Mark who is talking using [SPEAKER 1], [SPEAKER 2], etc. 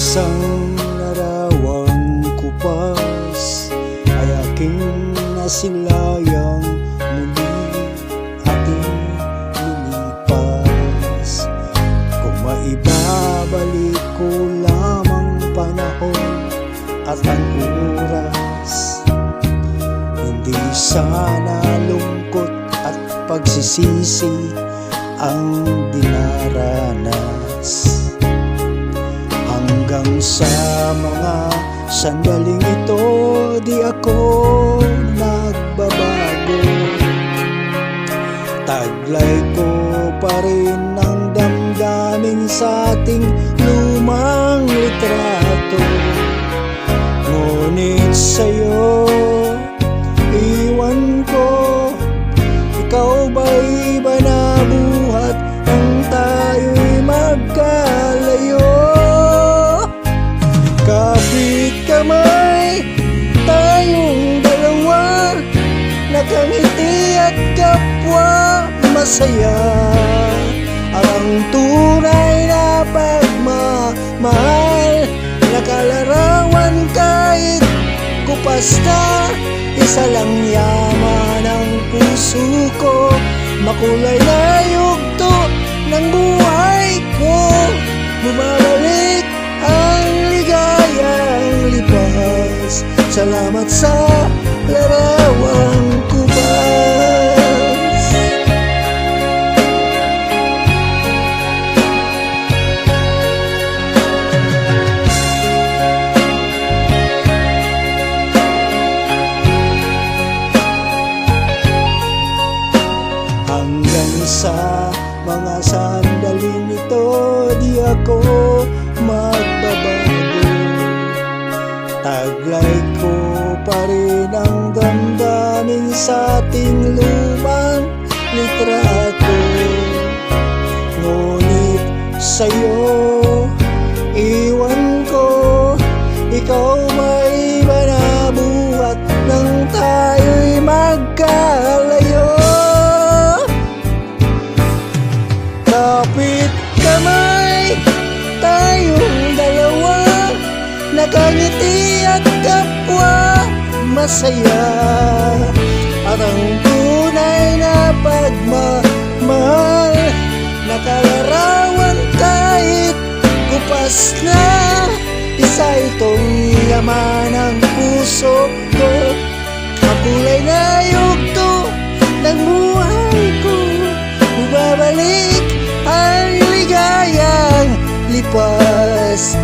[SPEAKER 1] Isang larawang kupas ay aking nasilayang muli ating lilipas. Kung maibabalik ko lamang panahon at ang oras, hindi sana lungkot at pagsisisi ang dinaranas. Hanggang sa mga sandaling ito, di ako nagbabago. Taglay ko pa rin ang damdamin sa ating lumang litrato. Ngunit sa'yo, iwan ko, ikaw ba'y iba na buhat nang tayo'y magkalayo? Kapit kamay, tayong dalawa, nakangiti at kapwa masaya. Ang tunay na pagmamahal, nakalarawan kahit kupas na. Isa lang yaman ang puso ko, makulay na yugto ng buhay ko. Bumabalik ang ligayang lipas, salamat sa larawang kupas. Hanggang sa mga sandaling ito, di ako magbabago. Taglay ko pa rin ang damdamin sa ating lumang litrato. Ngunit sa'yo, iwan ko, ikaw may iba na buhat nang tayo'y magkalayo. Kapit kamay, tayong dalawa, nakangiti at kapwa masaya. At ang tunay na pagmamahal, nakalarawan kahit kupas na. Isa itong yaman ng puso ko, makulay na yugto ng buhay ko. Bumabalik ang ligayang lipas,